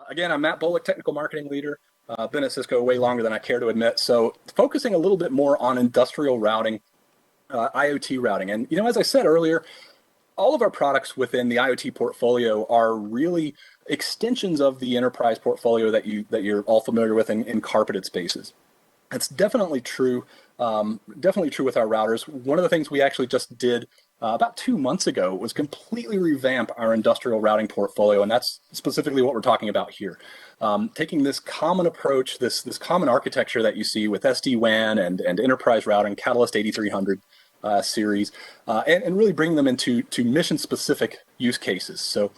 Again, I'm Matt Bolick, technical marketing leader. Been at Cisco way longer than I care to admit. So focusing a little bit more on industrial routing, IoT routing. And, as I said earlier, all of our products within the IoT portfolio are really extensions of the enterprise portfolio that you're all familiar with in carpeted spaces. It's definitely true. Definitely true with our routers. One of the things we actually just did about 2 months ago was completely revamp our industrial routing portfolio, and that's specifically what we're talking about here. Taking this common approach, this common architecture that you see with SD-WAN and enterprise routing, Catalyst 8300 series, and really bringing them into mission-specific use cases. So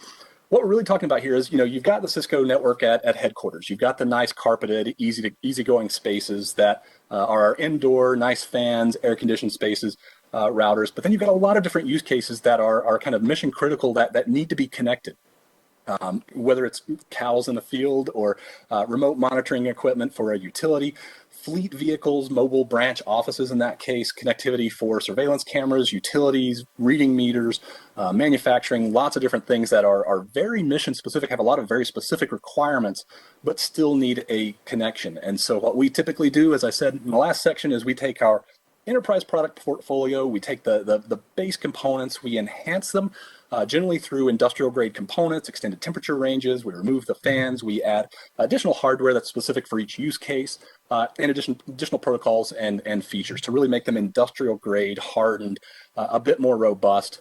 what we're really talking about here is, you've got the Cisco network at headquarters. You've got the nice carpeted, easygoing spaces that are indoor, nice fans, air-conditioned spaces, routers. But then you've got a lot of different use cases that are kind of mission critical that need to be connected. Whether it's cows in the field or remote monitoring equipment for a utility, fleet vehicles, mobile branch offices in that case, connectivity for surveillance cameras, utilities, reading meters, manufacturing, lots of different things that are very mission specific, have a lot of very specific requirements, but still need a connection. And so what we typically do, as I said in the last section, is we take our enterprise product portfolio, we take the base components, we enhance them, generally through industrial grade components, extended temperature ranges. We remove the fans, we add additional hardware that's specific for each use case, and additional protocols and features to really make them industrial grade, hardened, a bit more robust,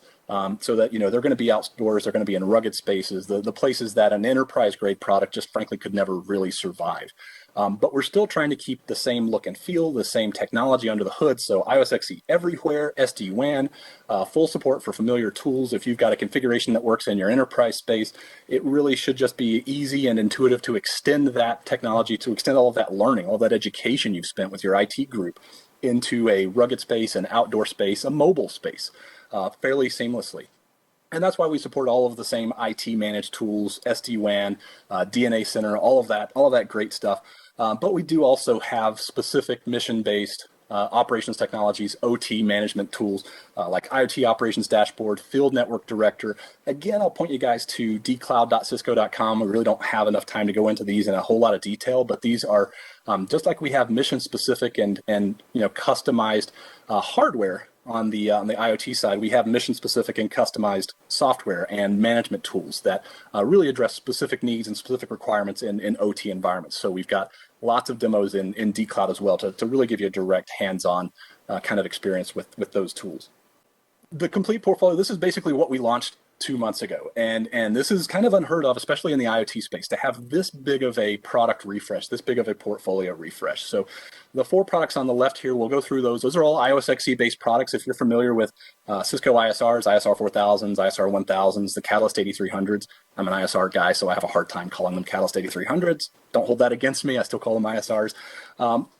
so that they're going to be outdoors, they're going to be in rugged spaces, the places that an enterprise grade product just frankly could never really survive. But we're still trying to keep the same look and feel, the same technology under the hood. So iOS XE everywhere, SD-WAN, full support for familiar tools. If you've got a configuration that works in your enterprise space, it really should just be easy and intuitive to extend that technology, to extend all of that learning, all that education you've spent with your IT group into a rugged space, an outdoor space, a mobile space, fairly seamlessly. And that's why we support all of the same IT managed tools, SD-WAN, DNA Center, all of that great stuff. But we do also have specific mission-based operations technologies, OT management tools, like IoT Operations Dashboard, Field Network Director. Again, I'll point you guys to dcloud.cisco.com. We really don't have enough time to go into these in a whole lot of detail, but these are just like we have mission-specific and customized hardware. On the IoT side, we have mission-specific and customized software and management tools that really address specific needs and specific requirements in OT environments. So we've got lots of demos in dCloud as well to really give you a direct hands-on kind of experience with those tools. The complete portfolio, this is basically what we launched 2 months ago. And this is kind of unheard of, especially in the IoT space, to have this big of a product refresh, this big of a portfolio refresh. So the 4 products on the left here, we'll go through those. Those are all iOS XE based products. If you're familiar with Cisco ISRs, ISR 4000s, ISR 1000s, the Catalyst 8300s, I'm an ISR guy, so I have a hard time calling them Catalyst 8300s. Don't hold that against me. I still call them ISRs.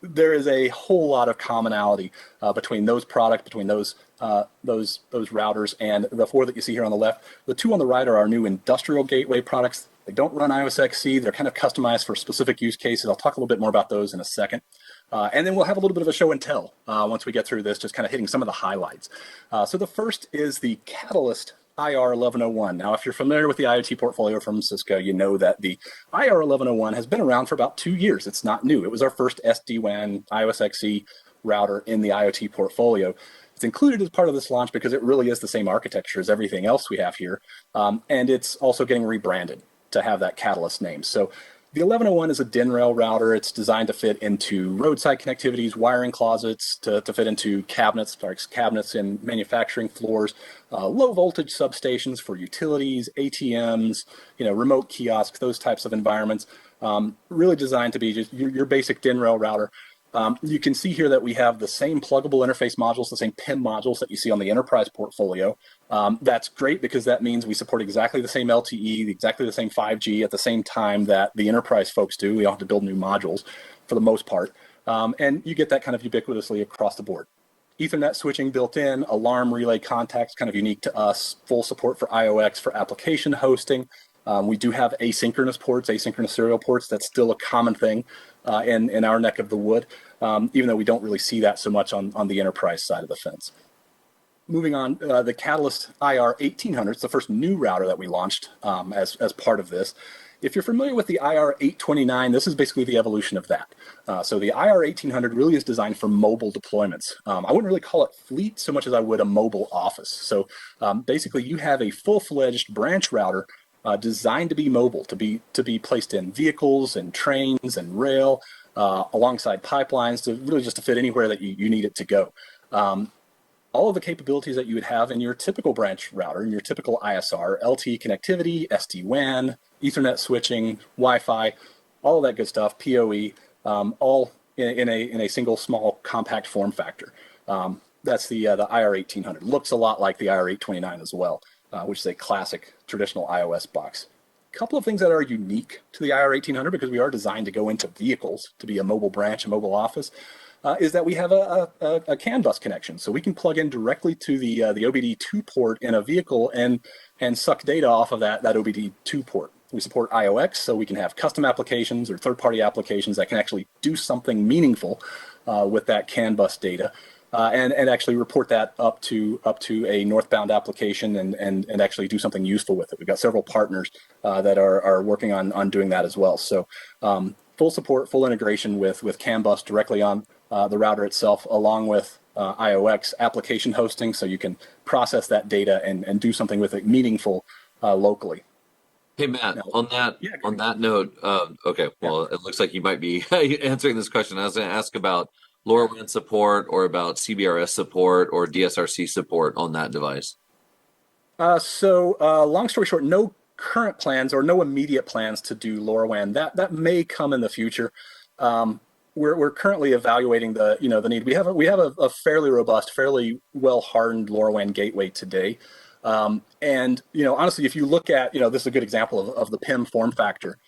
There is a whole lot of commonality between those products, between those routers, and the 4 that you see here on the left. The 2 on the right are our new industrial gateway products. They don't run iOS XE. They're kind of customized for specific use cases. I'll talk a little bit more about those in a second. And then we'll have a little bit of a show and tell once we get through this, just kind of hitting some of the highlights. So the first is the Catalyst IR 1101. Now, if you're familiar with the IoT portfolio from Cisco, you know that the IR 1101 has been around for about 2 years. It's not new. It was our first SD-WAN iOS XE router in the IoT portfolio. It's included as part of this launch because it really is the same architecture as everything else we have here. And it's also getting rebranded to have that Catalyst name. So the 1101 is a DIN rail router. It's designed to fit into roadside connectivities, wiring closets, to fit into cabinets in manufacturing floors, low voltage substations for utilities, ATMs, remote kiosks, those types of environments. Really designed to be just your basic DIN rail router. You can see here that we have the same pluggable interface modules, the same PIM modules that you see on the enterprise portfolio. That's great because that means we support exactly the same LTE, exactly the same 5G at the same time that the enterprise folks do. We don't have to build new modules for the most part. And you get that kind of ubiquitously across the board. Ethernet switching built in, alarm relay contacts, kind of unique to us, full support for IOX for application hosting. We do have asynchronous ports, asynchronous serial ports. That's still a common thing in our neck of the wood, even though we don't really see that so much on the enterprise side of the fence. Moving on, the Catalyst IR 1800, it's the first new router that we launched as part of this. If you're familiar with the IR829, this is basically the evolution of that. So the IR1800 really is designed for mobile deployments. I wouldn't really call it fleet so much as I would a mobile office. So basically you have a full-fledged branch router designed to be mobile, to be placed in vehicles and trains and rail, alongside pipelines, to really just to fit anywhere that you need it to go. All of the capabilities that you would have in your typical branch router, in your typical ISR, LTE connectivity, SD-WAN, Ethernet switching, Wi-Fi, all of that good stuff, PoE, all in a single small compact form factor. That's the IR1800. Looks a lot like the IR829 as well, which is a classic traditional iOS box. A couple of things that are unique to the IR1800, because we are designed to go into vehicles, to be a mobile branch, a mobile office, is that we have a CANbus connection. So we can plug in directly to the OBD2 port in a vehicle and suck data off of that OBD2 port. We support IOX, so we can have custom applications or third-party applications that can actually do something meaningful with that CANbus data, and actually report that up to a northbound application and actually do something useful with it. We've got several partners that are working on doing that as well. So full support, full integration with CANbus directly on the router itself, along with IOX application hosting, so you can process that data and do something with it meaningful locally. Hey Matt, Now, on that note, okay, well, it looks like you might be answering this question. I was going to ask about LoRaWAN support, or about CBRS support, or DSRC support on that device. So long story short, no current plans or no immediate plans to do LoRaWAN. That may come in the future. We're currently evaluating the need. We have a fairly robust, fairly well hardened LoRaWAN gateway today. And honestly, if you look at, this is a good example of the PIM form factor.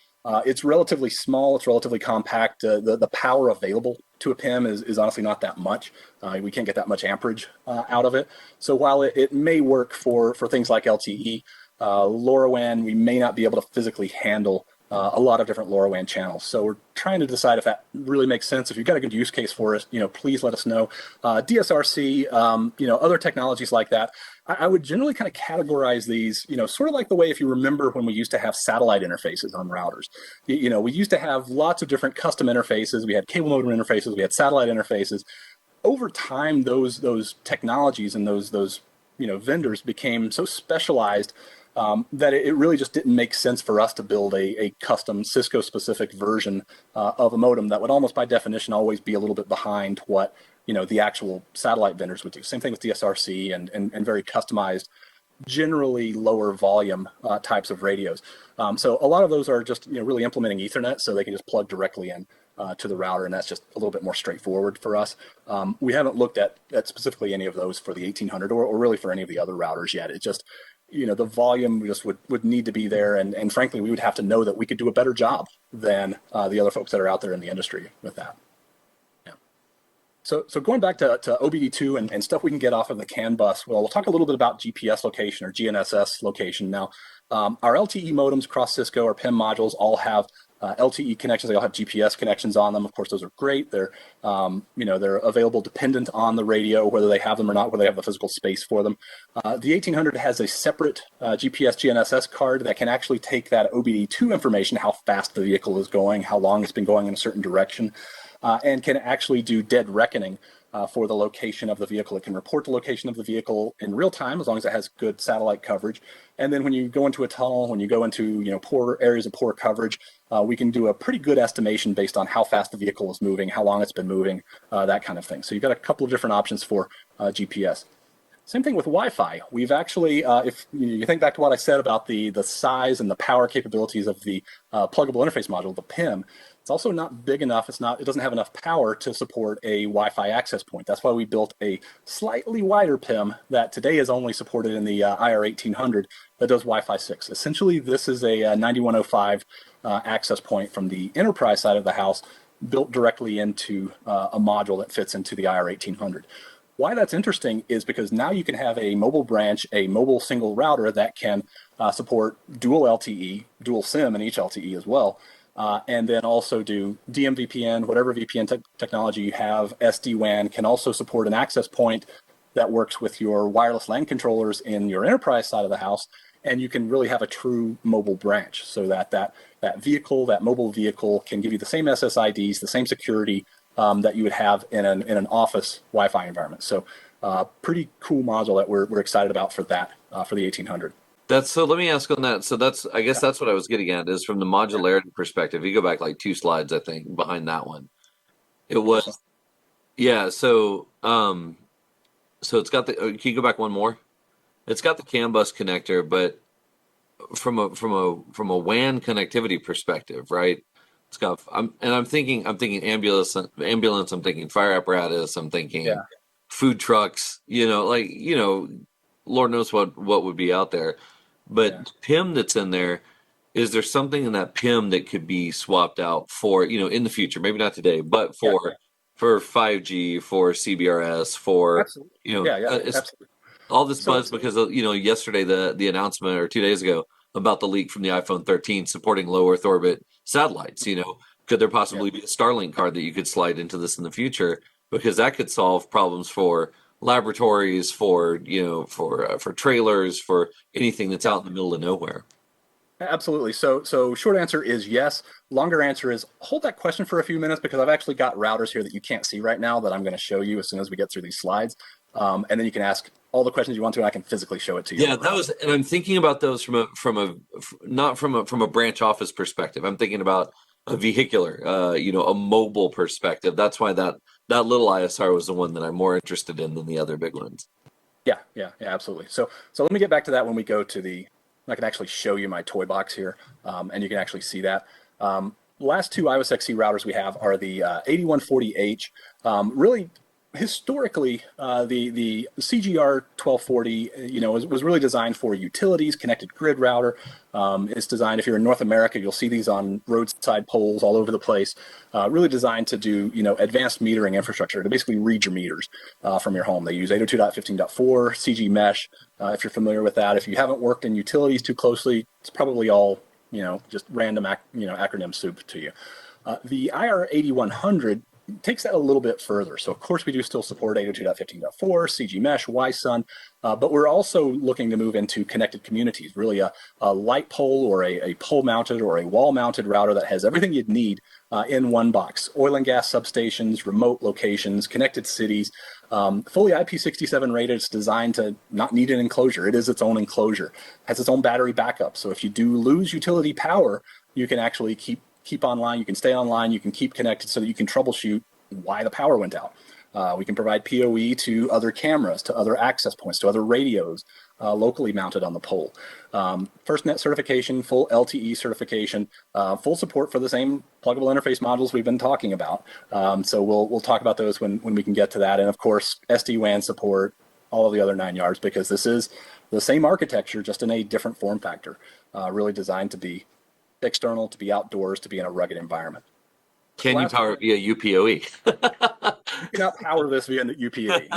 It's relatively small, it's relatively compact. The power available to a PIM is honestly not that much. We can't get that much amperage out of it. So while it may work for things like LTE, LoRaWAN, we may not be able to physically handle a lot of different LoRaWAN channels. So we're trying to decide if that really makes sense. If you've got a good use case for us, please let us know. DSRC, other technologies like that, I would generally kind of categorize these, sort of like the way, if you remember when we used to have satellite interfaces on routers. We used to have lots of different custom interfaces. We had cable modem interfaces, we had satellite interfaces. Over time, those technologies and those vendors became so specialized that it really just didn't make sense for us to build a custom Cisco-specific version of a modem that would almost by definition always be a little bit behind what the actual satellite vendors would do. Same thing with DSRC and very customized, generally lower volume types of radios. So a lot of those are just really implementing Ethernet, so they can just plug directly in to the router, and that's just a little bit more straightforward for us. We haven't looked at specifically any of those for the 1800 or really for any of the other routers yet. It just the volume just would need to be there, and frankly, we would have to know that we could do a better job than the other folks that are out there in the industry with that. Yeah. So going back to OBD2 and stuff we can get off of the CANbus, well, we'll talk a little bit about GPS location or GNSS location. Now, our LTE modems across Cisco, our PIM modules, all have LTE connections. They all have GPS connections on them. Of course, those are great. They're they're available dependent on the radio, whether they have them or not, whether they have the physical space for them. The 1800 has a separate GPS GNSS card that can actually take that OBD2 information, how fast the vehicle is going, how long it's been going in a certain direction, and can actually do dead reckoning for the location of the vehicle. It can report the location of the vehicle in real time, as long as it has good satellite coverage. And then when you go into a tunnel, when you go into poor areas of poor coverage, we can do a pretty good estimation based on how fast the vehicle is moving, how long it's been moving, that kind of thing. So you've got a couple of different options for GPS. Same thing with Wi-Fi. We've actually, if you think back to what I said about the size and the power capabilities of the pluggable interface module, the PIM, it's also not big enough. It doesn't have enough power to support a Wi-Fi access point. That's why we built a slightly wider PIM that today is only supported in the IR1800 that does Wi-Fi 6. Essentially, this is a 9105 access point from the enterprise side of the house built directly into a module that fits into the IR1800. Why that's interesting is because now you can have a mobile branch, a mobile single router that can support dual LTE, dual SIM in each LTE as well, and then also do DMVPN, whatever VPN technology you have. SD-WAN can also support an access point that works with your wireless LAN controllers in your enterprise side of the house, and you can really have a true mobile branch, so that mobile vehicle can give you the same SSIDs, the same security that you would have in an office Wi-Fi environment. So pretty cool module that we're excited about for that, for the 1800. So let me ask on that. So I guess that's what I was getting at, is from the modularity perspective. You go back like 2 slides, I think, behind that one. It was, yeah. So it's got the. Can you go back one more? It's got the CANbus connector, but from a WAN connectivity perspective, right? It's got. I'm thinking ambulance. I'm thinking fire apparatus. I'm thinking Yeah. food trucks. Lord knows what would be out there. But Yeah. PIM that's in there, is there something in that PIM that could be swapped out for, in the future, maybe not today, but Yeah. for 5G, for CBRS, for, Absolutely. Yeah. it's Absolutely. all this So buzz because of, yesterday the announcement, or 2 days ago, about the leak from the iPhone 13 supporting low Earth orbit satellites. Could there yeah. possibly be a Starlink card that you could slide into this in the future? Because that could solve problems for laboratories, for trailers, for anything that's out in the middle of nowhere. Absolutely. So short answer is yes. Longer answer is hold that question for a few minutes, because I've actually got routers here that you can't see right now that I'm going to show you as soon as we get through these slides. And then you can ask all the questions you want to, and I can physically show it to you. Yeah, and I'm thinking about those not from a branch office perspective. I'm thinking about a vehicular, a mobile perspective. That's why that little ISR was the one that I'm more interested in than the other big ones. Yeah, absolutely. So let me get back to that when we go to the. I can actually show you my toy box here, and you can actually see that. Last two iOS XC routers we have are the 8140H. Really, historically, the CGR 1240, was really designed for utilities, connected grid router. It's designed, if you're in North America, you'll see these on roadside poles all over the place. Really designed to do, advanced metering infrastructure, to basically read your meters from your home. They use 802.15.4, CG Mesh, if you're familiar with that. If you haven't worked in utilities too closely, it's probably all, just random, acronym soup to you. The IR8100 takes that a little bit further. So of course we do still support 802.15.4, CG Mesh, YSUN, but we're also looking to move into connected communities, really a light pole or a pole mounted or a wall mounted router that has everything you'd need in one box. Oil and gas substations, remote locations, connected cities, fully IP67 rated. It's designed to not need an enclosure. It is its own enclosure, has its own battery backup. So if you do lose utility power, you can actually keep online, you can stay online, you can keep connected, so that you can troubleshoot why the power went out. We can provide PoE to other cameras, to other access points, to other radios locally mounted on the pole. FirstNet certification, full LTE certification, full support for the same pluggable interface modules we've been talking about. So we'll talk about those when we can get to that. And of course, SD-WAN support, all of the other 9 yards, because this is the same architecture, just in a different form factor, really designed to be external, to be outdoors, to be in a rugged environment. Can you power it via UPoE? You cannot power this via UPoE.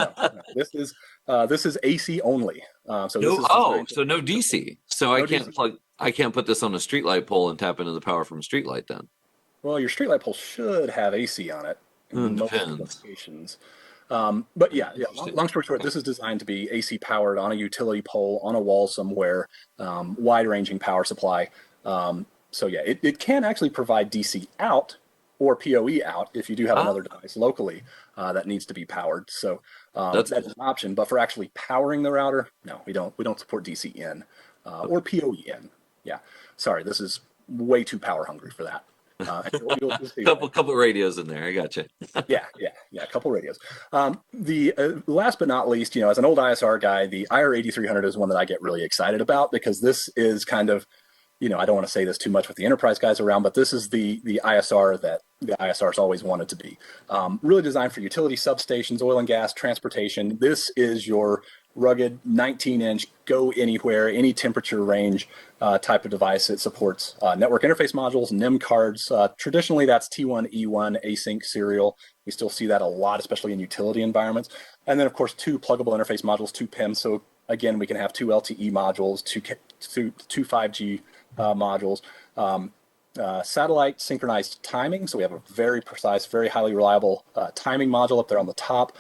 No. This is AC only. So no DC. So I can't DC. I can't put this on a streetlight pole and tap into the power from a streetlight then. Well, your streetlight pole should have AC on it in most Depends. locations. But yeah. Long story short, this is designed to be AC powered on a utility pole, on a wall somewhere, wide-ranging power supply. So yeah, it can actually provide DC out or PoE out if you do have another device locally that needs to be powered. So that's an option. But for actually powering the router, no, we don't support DC in or PoE in. Yeah, sorry, this is way too power hungry for that. You'll see couple radios in there. I got you. yeah, a couple radios. The last but not least, as an old ISR guy, the IR8300 is one that I get really excited about, because this is kind of, I don't want to say this too much with the enterprise guys around, but this is the ISR that the ISR's always wanted to be. Really designed for utility substations, oil and gas, transportation. This is your rugged 19-inch, go anywhere, any temperature range type of device. It supports network interface modules, NIM cards. Traditionally, that's T1, E1, async serial. We still see that a lot, especially in utility environments. And then, of course, 2 pluggable interface modules, 2 PIMs. So again, we can have 2 LTE modules, two 5G modules, satellite synchronized timing. So we have a very precise, very highly reliable timing module up there on the top.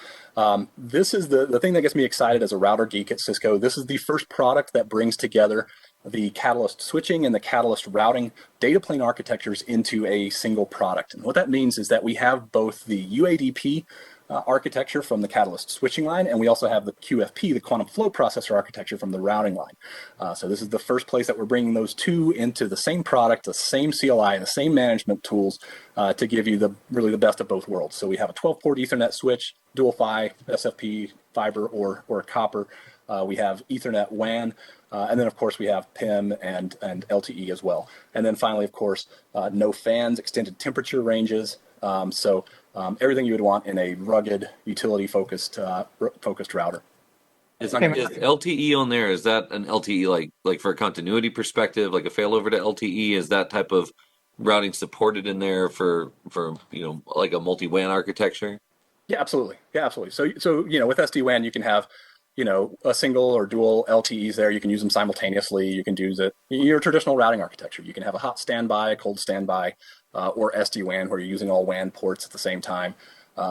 This is the thing that gets me excited as a router geek at Cisco. This is the first product that brings together the Catalyst switching and the Catalyst routing data plane architectures into a single product. And what that means is that we have both the UADP architecture from the Catalyst switching line, and we also have the QFP, the quantum flow processor architecture from the routing line. So this is the first place that we're bringing those two into the same product, the same CLI, the same management tools to give you really the best of both worlds. So we have a 12-port Ethernet switch, dual PHY, SFP, fiber, or copper. We have Ethernet WAN, and then of course we have PIM and LTE as well. And then finally, of course, no fans, extended temperature ranges. Everything you would want in a rugged, utility-focused router. Is LTE on there? Is that an LTE like for a continuity perspective, like a failover to LTE? Is that type of routing supported in there for like a multi-WAN architecture? Yeah, absolutely. Yeah, absolutely. So with SD-WAN, you can have a single or dual LTEs there. You can use them simultaneously. You can use it your traditional routing architecture. You can have a hot standby, a cold standby, or SD-WAN where you're using all WAN ports at the same time.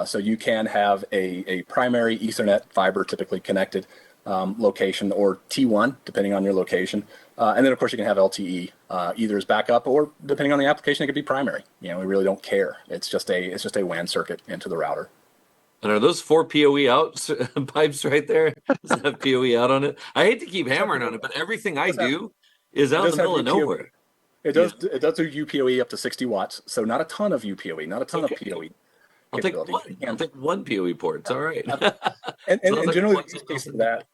So you can have a primary Ethernet fiber typically connected location, or T1 depending on your location, and then of course you can have LTE either as backup, or depending on the application it could be primary. We really don't care. It's just a WAN circuit into the router. And are those 4 PoE out pipes right there? Does it have PoE out on it? I hate to keep hammering on it, but everything I do is out in the middle of nowhere. It does do UPoE up to 60 watts, so not a ton of UPoE, not a ton of PoE. I'll take one PoE port. It's all right. and generally the use case of that,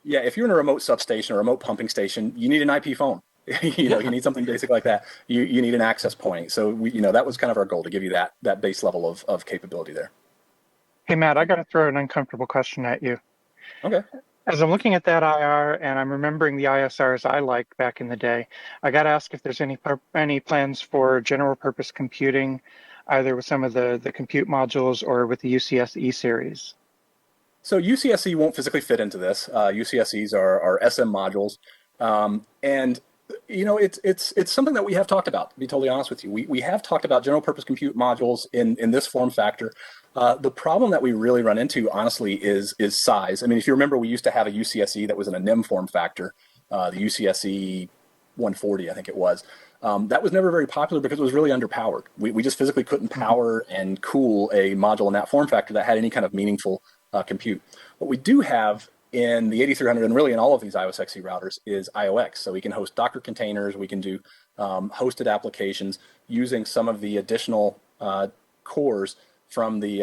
if you're in a remote substation or remote pumping station, you need an IP phone. You need something basic like that. You need an access point. So that was kind of our goal, to give you that base level of capability there. Hey, Matt, I got to throw an uncomfortable question at you. Okay. As I'm looking at that IR and I'm remembering the ISRs I liked back in the day, I got to ask if there's any plans for general purpose computing, either with some of the compute modules or with the UCSE series. So UCSE won't physically fit into this. UCSEs are SM modules, and it's something that we have talked about. To be totally honest with you, we have talked about general purpose compute modules in this form factor. The problem that we really run into, honestly, is size. I mean, if you remember, we used to have a UCSE that was in a NIM form factor, the UCSE 140, I think it was. That was never very popular because it was really underpowered. We just physically couldn't power and cool a module in that form factor that had any kind of meaningful compute. What we do have in the 8300 and really in all of these IOSXE routers is IOX. So we can host Docker containers, we can do hosted applications using some of the additional cores from the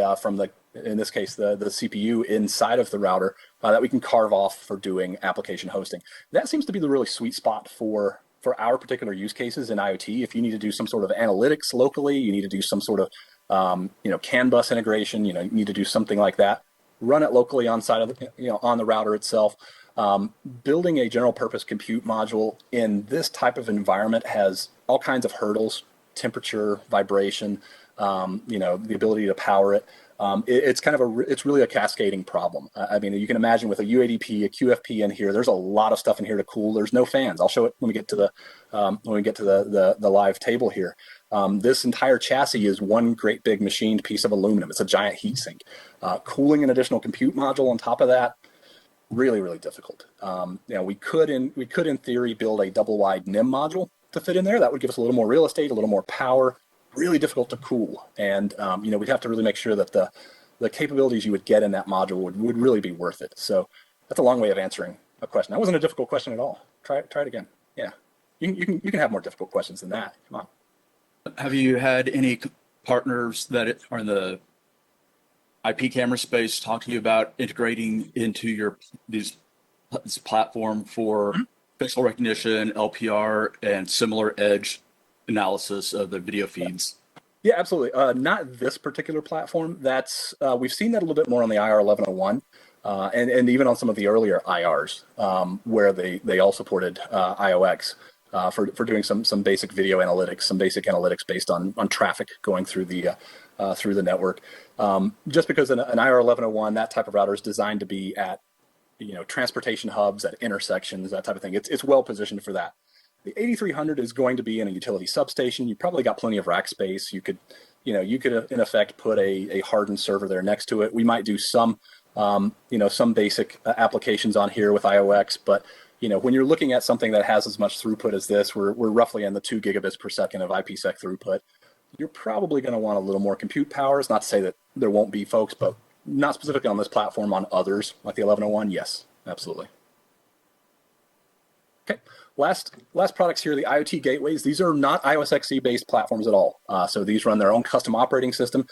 in this case the CPU inside of the router that we can carve off for doing application hosting. That seems to be the really sweet spot for our particular use cases in IoT. If you need to do some sort of analytics locally, you need to do some sort of CANbus integration, you need to do something like that. Run it locally on the router itself. Building a general purpose compute module in this type of environment has all kinds of hurdles: temperature, vibration, the ability to power it. It's really a cascading problem. I mean, you can imagine with a UADP, a QFP in here, there's a lot of stuff in here to cool. There's no fans. I'll show it when we get to the live table here. This entire chassis is one great big machined piece of aluminum. It's a giant heat sink. Cooling an additional compute module on top of that, really, really difficult. We could in theory build a double wide NIM module to fit in there. That would give us a little more real estate, a little more power. Really difficult to cool, and we'd have to really make sure that the capabilities you would get in that module would really be worth it. So that's a long way of answering a question. That wasn't a difficult question at all. Try it again. Yeah, you can have more difficult questions than that. Come on. Have you had any partners that are in the IP camera space talk to you about integrating into this platform for facial recognition, LPR, and similar edge analysis of the video feeds? Yeah, absolutely. Not this particular platform. That's we've seen that a little bit more on the IR 1101, and even on some of the earlier IRs where they all supported IOX for doing some basic video analytics, some basic analytics based on traffic going through the network. Just because an IR 1101, that type of router is designed to be at transportation hubs, at intersections, that type of thing. It's well positioned for that. The 8300 is going to be in a utility substation. You probably got plenty of rack space. You could in effect put a hardened server there next to it. We might do some some basic applications on here with IOX, but when you're looking at something that has as much throughput as this, we're roughly in the 2 gigabits per second of IPsec throughput. You're probably going to want a little more compute powers. Not to say that there won't be folks, but not specifically on this platform. On others, like the 1101, yes, absolutely. Okay, last products here, the IoT gateways. These are not iOS XE based platforms at all. So these run their own custom operating system.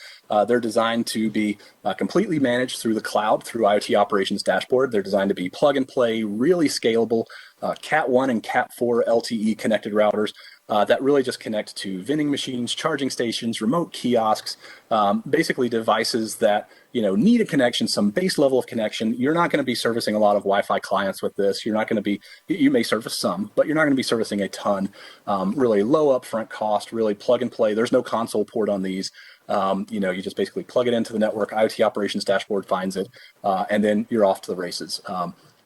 They're designed to be completely managed through the cloud, through IoT operations dashboard. They're designed to be plug and play, really scalable, Cat 1 and Cat 4 LTE connected routers that really just connect to vending machines, charging stations, remote kiosks, basically devices that need a connection, some base level of connection. You're not going to be servicing a lot of Wi-Fi clients with this. You're not going to be, you may service some, but you're not going to be servicing a ton. Really low upfront cost, really plug and play. There's no console port on these. You just basically plug it into the network, IoT operations dashboard finds it, and then you're off to the races.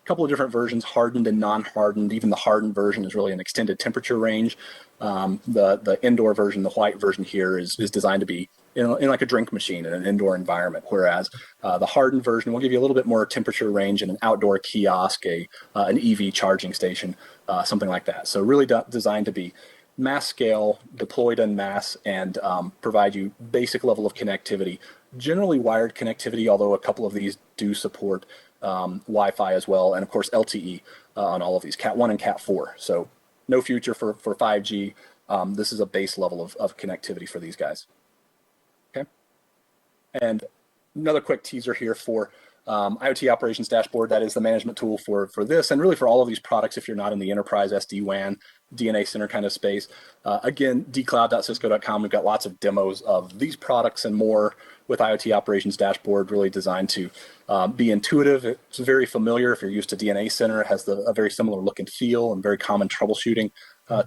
Couple of different versions, hardened and non-hardened. Even the hardened version is really an extended temperature range. The indoor version, the white version here, is designed to be in like a drink machine in an indoor environment, whereas the hardened version will give you a little bit more temperature range in an outdoor kiosk, an EV charging station, something like that. So really designed to be mass scale, deployed en masse, and provide you basic level of connectivity, generally wired connectivity, although a couple of these do support Wi-Fi as well, and of course LTE on all of these, Cat 1 and Cat 4. So no future for 5G. This is a base level of connectivity for these guys. Okay. And another quick teaser here for IoT operations dashboard. That is the management tool for this, and really for all of these products if you're not in the enterprise SD-WAN, DNA center kind of space. Again, dcloud.cisco.com, we've got lots of demos of these products and more with IoT operations dashboard, really designed to be intuitive. It's very familiar if you're used to DNA center. It has a very similar look and feel and very common troubleshooting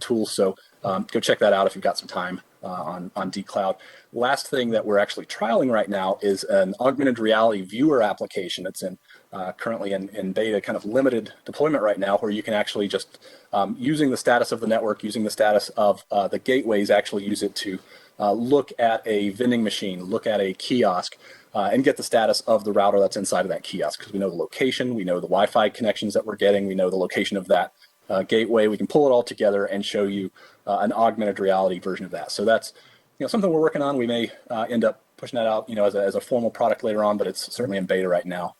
tools. So go check that out if you've got some time on dcloud. Last thing that we're actually trialing right now is an augmented reality viewer application. It's currently in beta, kind of limited deployment right now, where you can actually just, using the status of the network, using the status of the gateways, actually use it to look at a vending machine, look at a kiosk, and get the status of the router that's inside of that kiosk, because we know the location, we know the Wi-Fi connections that we're getting, we know the location of that gateway. We can pull it all together and show you an augmented reality version of that. So that's something we're working on. We may end up pushing that out as a formal product later on, but it's certainly in beta right now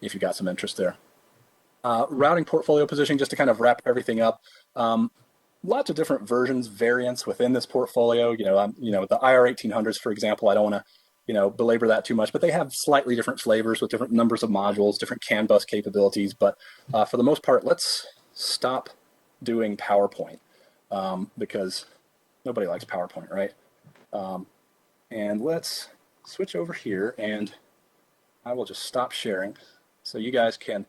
if you've got some interest there. Routing portfolio positioning, just to kind of wrap everything up. Lots of different versions, variants within this portfolio. The IR1800s, for example, I don't want to belabor that too much, but they have slightly different flavors with different numbers of modules, different CANbus capabilities. But for the most part, let's stop doing PowerPoint because nobody likes PowerPoint, right? And let's switch over here, and I will just stop sharing so you guys can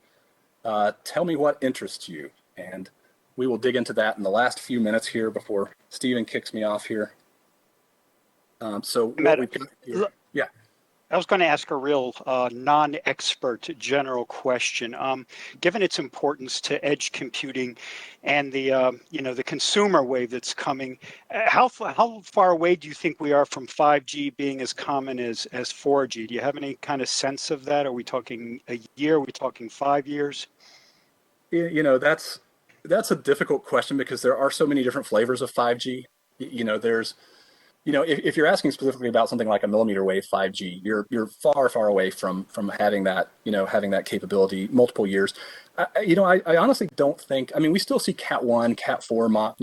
tell me what interests you, and we will dig into that in the last few minutes here before Steven kicks me off here. So Matt, what we've got here, yeah. I was going to ask a real non-expert general question. Given its importance to edge computing and the consumer wave that's coming, how far away do you think we are from 5G being as common as 4G? Do you have any kind of sense of that? Are we talking a year? Are we talking 5 years? That's a difficult question because there are so many different flavors of 5G. If you're asking specifically about something like a millimeter wave 5G, you're far away from having that, having that capability multiple years. I honestly don't think, we still see Cat 1, Cat 4,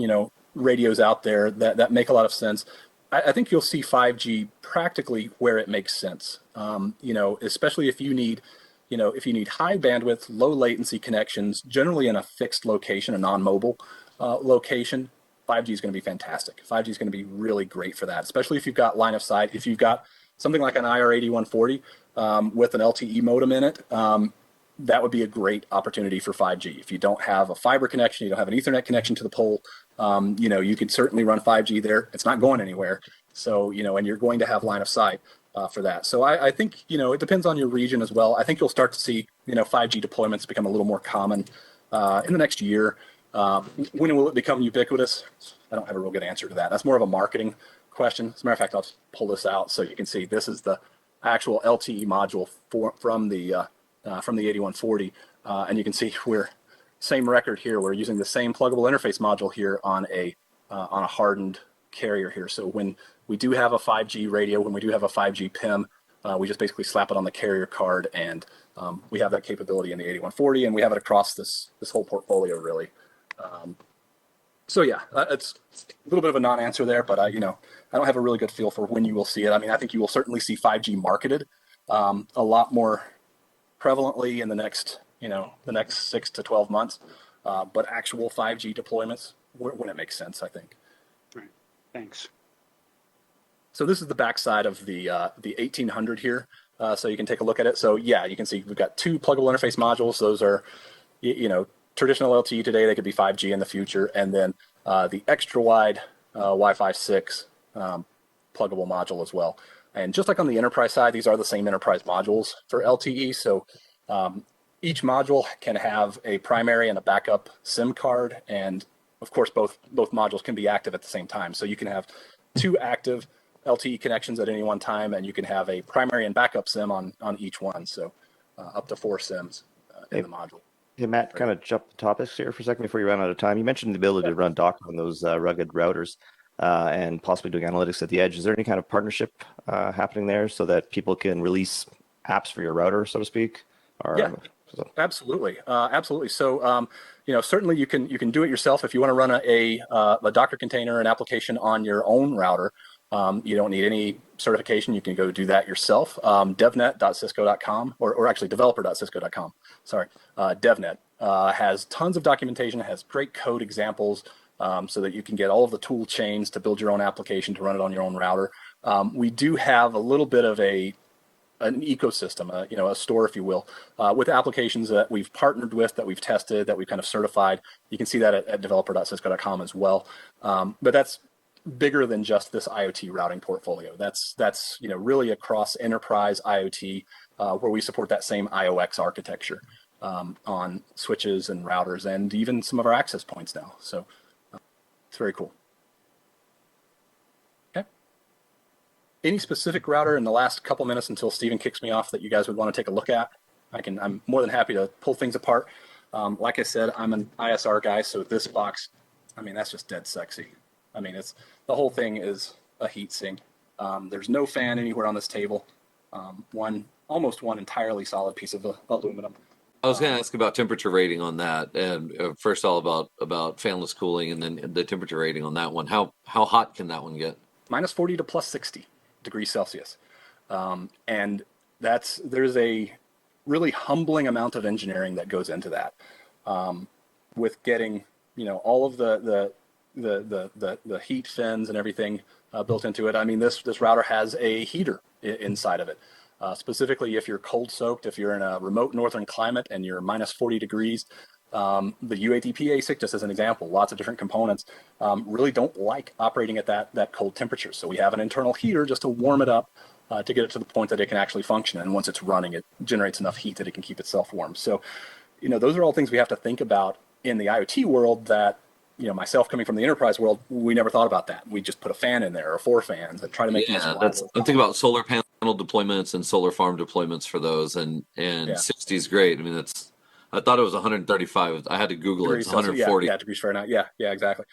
radios out there that make a lot of sense. I think you'll see 5G practically where it makes sense. Especially if you need high bandwidth, low latency connections, generally in a fixed location, a non-mobile location, 5G is going to be fantastic. 5G is going to be really great for that, especially if you've got line of sight. If you've got something like an IR8140 with an LTE modem in it, that would be a great opportunity for 5G. If you don't have a fiber connection, you don't have an Ethernet connection to the pole, you can certainly run 5G there. It's not going anywhere. So, and you're going to have line of sight for that. So I think, it depends on your region as well. I think you'll start to see, 5G deployments become a little more common in the next year. When will it become ubiquitous? I don't have a real good answer to that. That's more of a marketing question. As a matter of fact, I'll just pull this out so you can see this is the actual LTE module from the 8140, and you can see we're same record here. We're using the same pluggable interface module here on a hardened carrier here. So when we do have a 5G radio, when we do have a 5G PIM, we just basically slap it on the carrier card, and we have that capability in the 8140, and we have it across this whole portfolio, really. So yeah, it's a little bit of a non-answer there, but I don't have a really good feel for when you will see it. I mean, I think you will certainly see 5G marketed a lot more prevalently in the next 6 to 12 months, but actual 5G deployments when it makes sense, I think. Right. Thanks. So this is the backside of the 1800 here. So you can take a look at it. So yeah, you can see we've got 2 pluggable interface modules. Those are, traditional LTE today. They could be 5G in the future. And then the extra wide Wi-Fi 6 pluggable module as well. And just like on the enterprise side, these are the same enterprise modules for LTE. So each module can have a primary and a backup SIM card. And of course, both modules can be active at the same time. So you can have 2 active LTE connections at any one time, and you can have a primary and backup SIM on each one. So up to 4 SIMs in the module. Hey, Matt, kind of jump the topics here for a second before you run out of time. You mentioned the ability to run Docker on those rugged routers and possibly doing analytics at the edge. Is there any kind of partnership happening there so that people can release apps for your router, so to speak? Yeah, absolutely. Absolutely. So, certainly you can do it yourself. If you want to run a Docker container, an application on your own router, you don't need any certification. You can go do that yourself. devnet.cisco.com or actually developer.cisco.com. Sorry. DevNet has tons of documentation, has great code examples so that you can get all of the tool chains to build your own application to run it on your own router. We do have a little bit of an ecosystem, a store, if you will, with applications that we've partnered with, that we've tested, that we've kind of certified. You can see that at developer.cisco.com as well. But that's bigger than just this IoT routing portfolio. That's really across enterprise IoT, where we support that same IOX architecture on switches and routers and even some of our access points now. So it's very cool. Okay. Any specific router in the last couple minutes until Steven kicks me off that you guys would want to take a look at? I'm more than happy to pull things apart. Like I said, I'm an ISR guy, so this box, that's just dead sexy. The whole thing is a heat sink. There's no fan anywhere on this table. Almost one entirely solid piece of aluminum. I was going to ask about temperature rating on that, and first all about fanless cooling, and then the temperature rating on that one. How hot can that one get? -40 to +60 degrees Celsius, and there's a really humbling amount of engineering that goes into that, with getting all of the heat fins and everything built into it. This router has a heater inside of it. Specifically, if you're cold soaked, if you're in a remote northern climate and you're -40 degrees, the UATP ASIC, just as an example, lots of different components, really don't like operating at that cold temperature. So we have an internal heater just to warm it up to get it to the point that it can actually function. And once it's running, it generates enough heat that it can keep itself warm. So, those are all things we have to think about in the IoT world that, myself coming from the enterprise world, we never thought about that. We just put a fan in there or 4 fans and try to make things reliable. I'm thinking about solar panel deployments and solar farm deployments for those, and 60 is great. I thought it was 135. I had to Google it. It's 140. Yeah, degrees Fahrenheit. Yeah, exactly.